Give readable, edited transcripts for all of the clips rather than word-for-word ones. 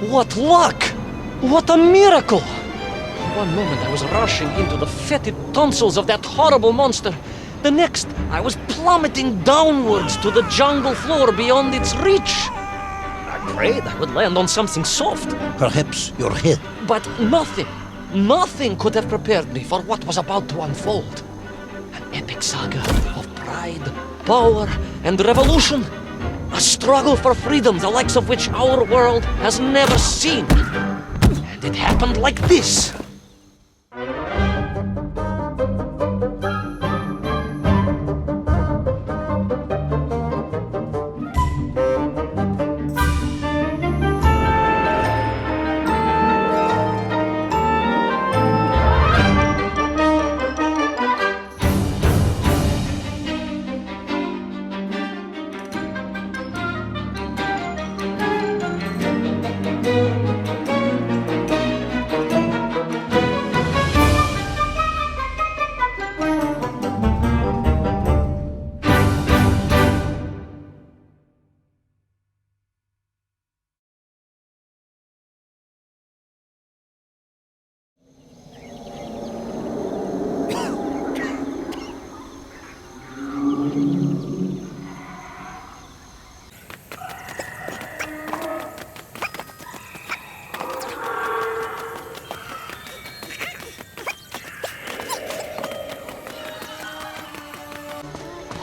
What luck! What a miracle! One moment I was rushing into the fetid tonsils of that horrible monster. The next, I was plummeting downwards to the jungle floor beyond its reach. I prayed I would land on something soft. Perhaps your head. But nothing could have prepared me for what was about to unfold. An epic saga of pride, power, and revolution. A struggle for freedom the likes of which our world has never seen. And it happened like this.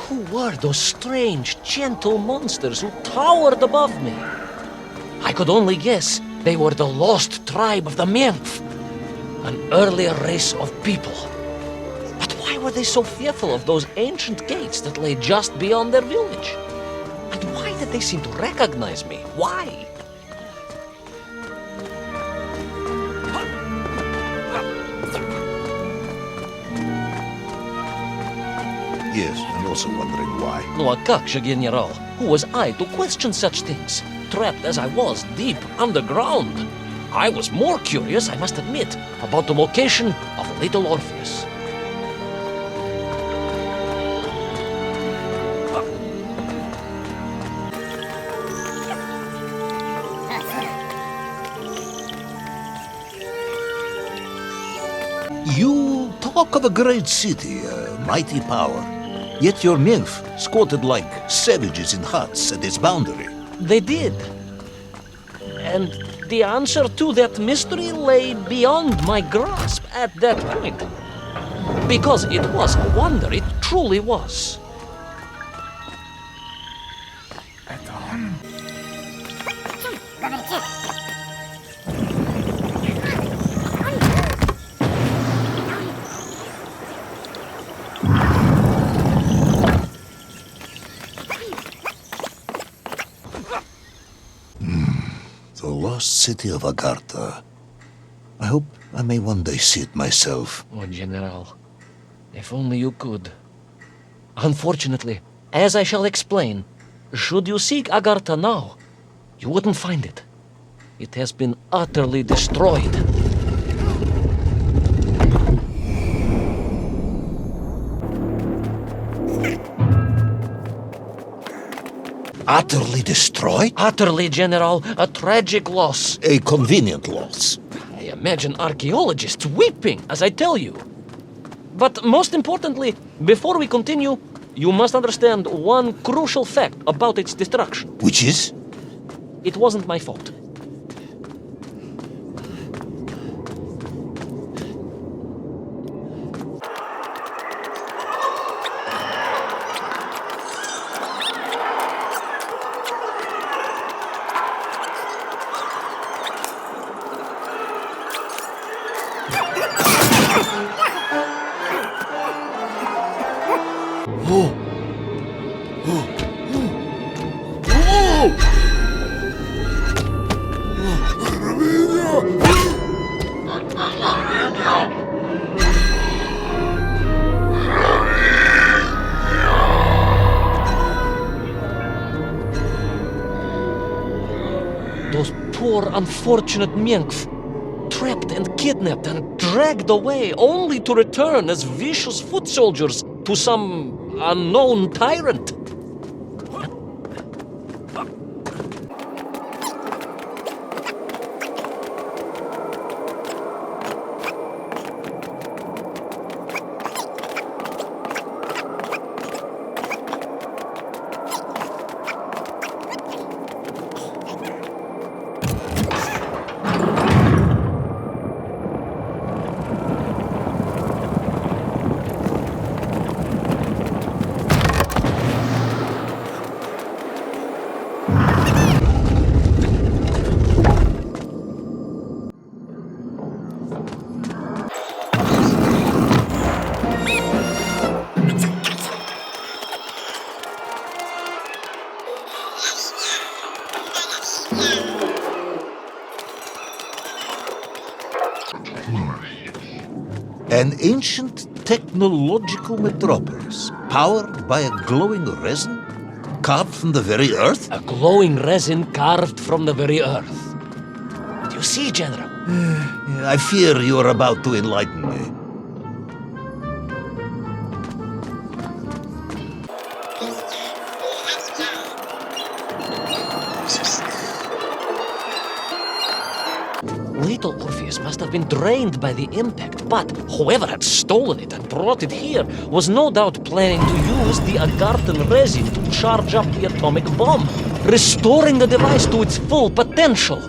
Who were those strange, gentle monsters who towered above me? I could only guess they were the lost tribe of the Menf, an earlier race of people. But why were they so fearful of those ancient gates that lay just beyond their village? And why did they seem to recognize me? Why? Yes, I'm also wondering why. Ну а как же, генерал? Who was I to question such things? Trapped as I was deep underground. I was more curious, I must admit, about the location of little Orpheus. You talk of a great city, a mighty power. Yet your nymph squatted like savages in huts at its boundary. They did. And the answer to that mystery lay beyond my grasp at that point. Because it was a wonder, it truly was. The lost city of Agartha. I hope I may one day see it myself. Oh, General, if only you could. Unfortunately, as I shall explain, should you seek Agartha now, you wouldn't find it. It has been utterly destroyed. Utterly destroyed? Utterly, General, a tragic loss. A convenient loss. I imagine archaeologists weeping as I tell you. But most importantly, before we continue, you must understand one crucial fact about its destruction. Which is? It wasn't my fault. Those poor, unfortunate Menkf, trapped and kidnapped and dragged away, only to return as vicious foot soldiers to some unknown tyrant. An ancient technological metropolis, powered by a glowing resin, carved from the very earth? A glowing resin carved from the very earth. Do you see, General? I fear you are about to enlighten me. Little Orpheus must have been drained by the impact, but whoever had stolen it and brought it here was no doubt planning to use the Agarthan resin to charge up the atomic bomb, restoring the device to its full potential.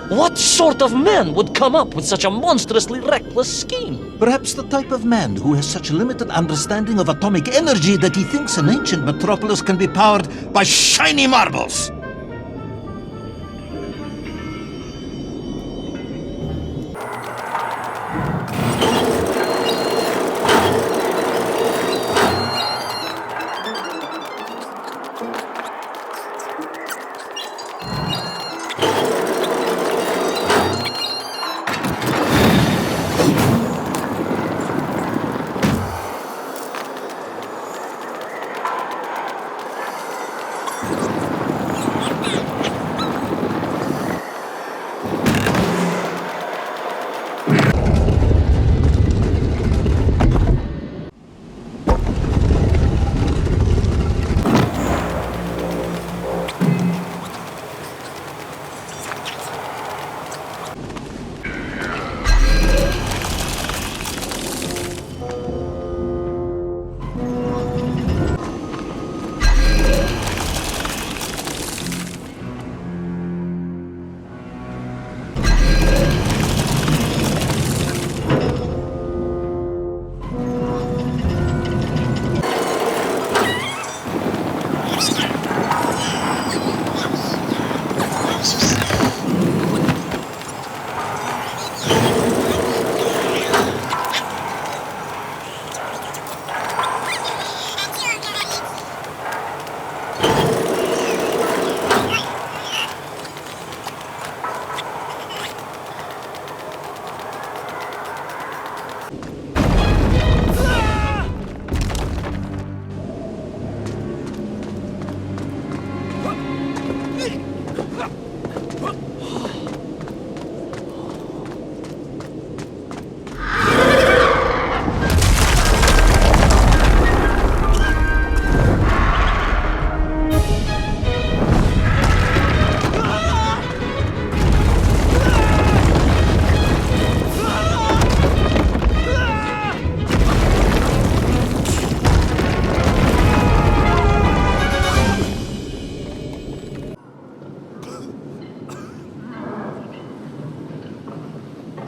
What sort of man would come up with such a monstrously reckless scheme? Perhaps the type of man who has such limited understanding of atomic energy that he thinks an ancient metropolis can be powered by shiny marbles.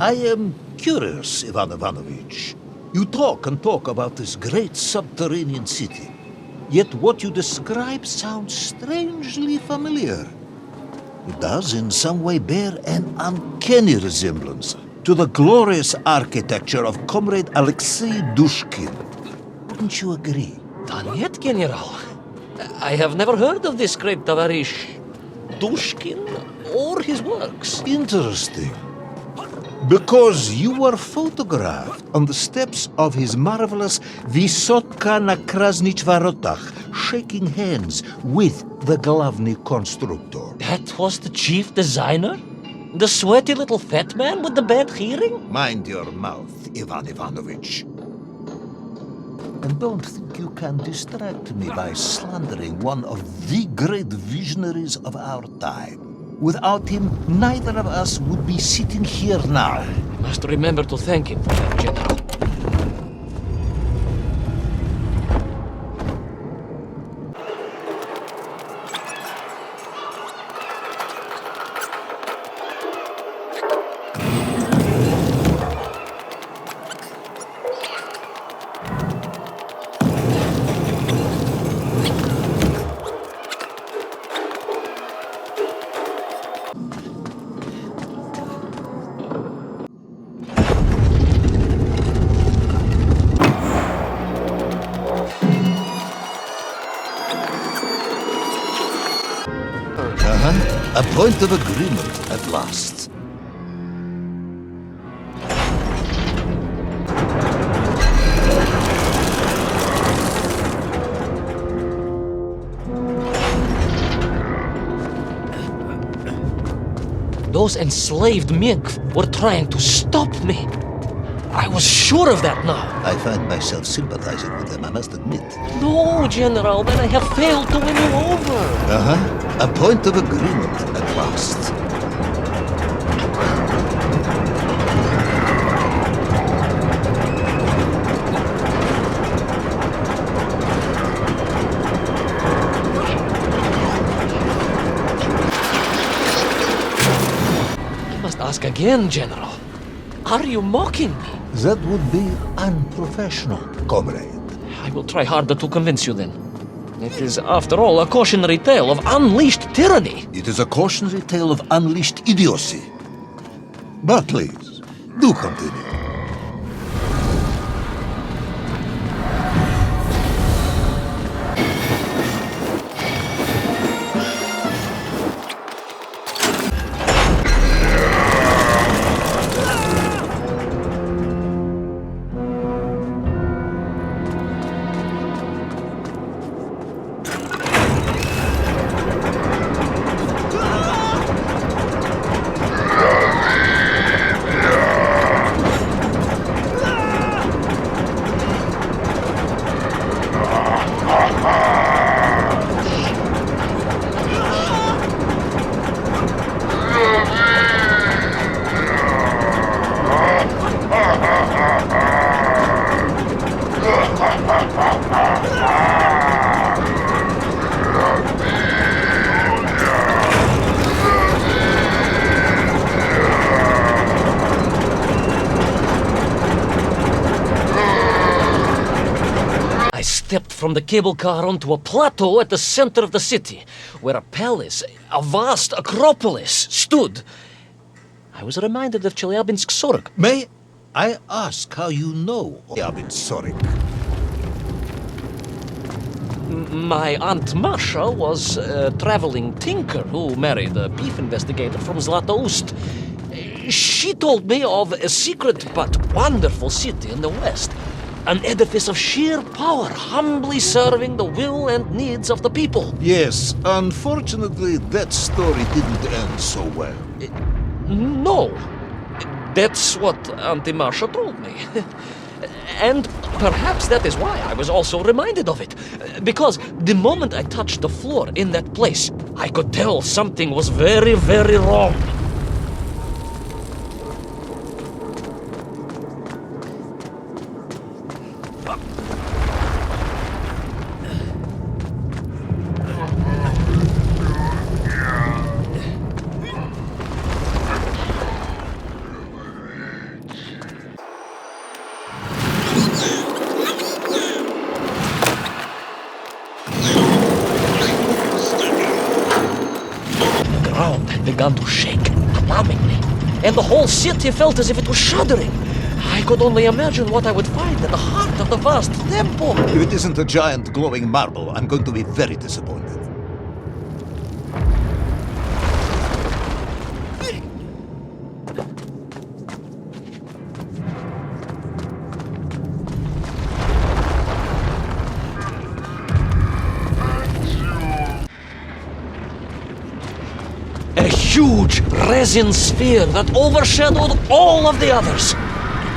I am curious, Ivan Ivanovich. You talk and talk about this great subterranean city. Yet what you describe sounds strangely familiar. It does in some way bear an uncanny resemblance to the glorious architecture of Comrade Alexei Dushkin. Wouldn't you agree? Нет, General. I have never heard of this great Tavarish Dushkin or his works. Interesting. Because you were photographed on the steps of his marvelous Vysotka na Krasnich Varotach, shaking hands with the Glavny Constructor. That was the chief designer? The sweaty little fat man with the bad hearing? Mind your mouth, Ivan Ivanovich. And don't think you can distract me by slandering one of the great visionaries of our time. Without him, neither of us would be sitting here now. Must remember to thank him for that, General. A point of agreement at last. Those enslaved mink were trying to stop me. I was sure of that now. I find myself sympathizing with them, I must admit. No, General, then I have failed to win you over. A point of agreement at last. I must ask again, General. Are you mocking me? That would be unprofessional, comrade. I will try harder to convince you then. It is, after all, a cautionary tale of unleashed tyranny. It is a cautionary tale of unleashed idiocy. But please, do continue. I stepped from the cable car onto a plateau at the center of the city, where a palace, a vast acropolis, stood. I was reminded of Chelyabinsk Sorok. May I ask how you know Chelyabinsk? My Aunt Masha was a traveling tinker who married a beef investigator from Zlatoust. She told me of a secret but wonderful city in the west, an edifice of sheer power, humbly serving the will and needs of the people. Yes, unfortunately, that story didn't end so well. No, that's what Auntie Marcia told me. And perhaps that is why I was also reminded of it. Because the moment I touched the floor in that place, I could tell something was very, very wrong. The ground had begun to shake alarmingly, and the whole city felt as if it was shuddering. I could only imagine what I would find in the heart of the vast temple. If it isn't a giant glowing marble, I'm going to be very disappointed. A huge resin sphere that overshadowed all of the others.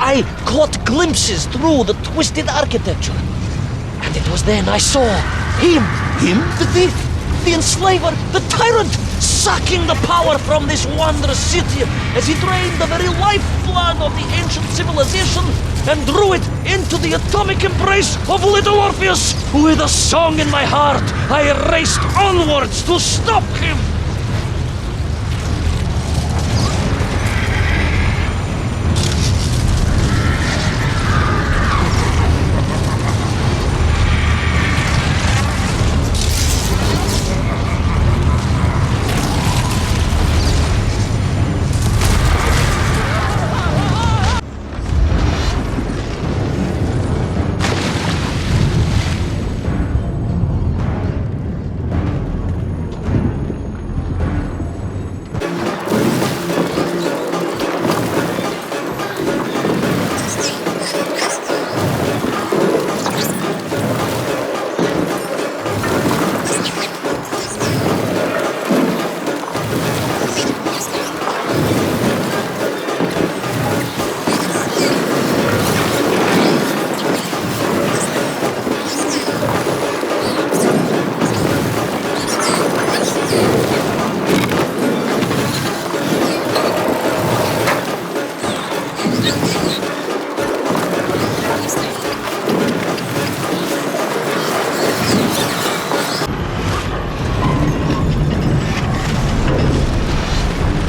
I caught glimpses through the twisted architecture. And it was then I saw him. Him? The thief, the enslaver, the tyrant, sucking the power from this wondrous city as he drained the very lifeblood of the ancient civilization and drew it into the atomic embrace of little Orpheus. With a song in my heart, I raced onwards to stop him.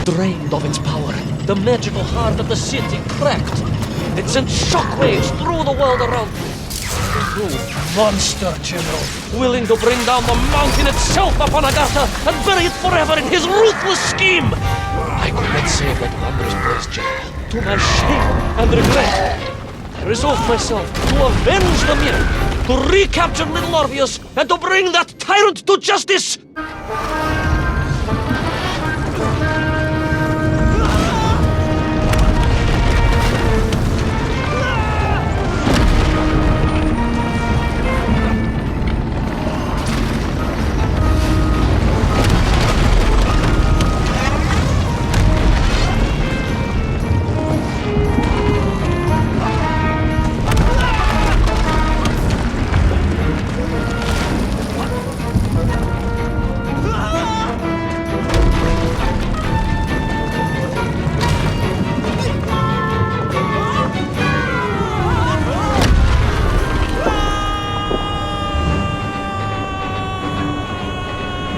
Drained of its power, the magical heart of the city cracked. It sent shockwaves through the world around me. You monster, General, willing to bring down the mountain itself upon Agatha and bury it forever in his ruthless scheme! I could not save that wondrous place, General, to my shame and regret. I resolved myself to avenge the Mirror, to recapture little Orpheus, and to bring that tyrant to justice!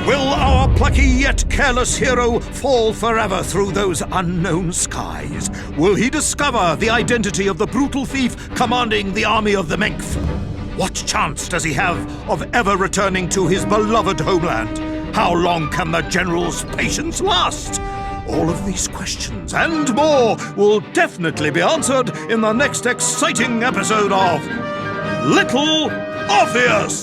Will our plucky yet careless hero fall forever through those unknown skies? Will he discover the identity of the brutal thief commanding the army of the Menf? What chance does he have of ever returning to his beloved homeland? How long can the General's patience last? All of these questions and more will definitely be answered in the next exciting episode of Little Orpheus!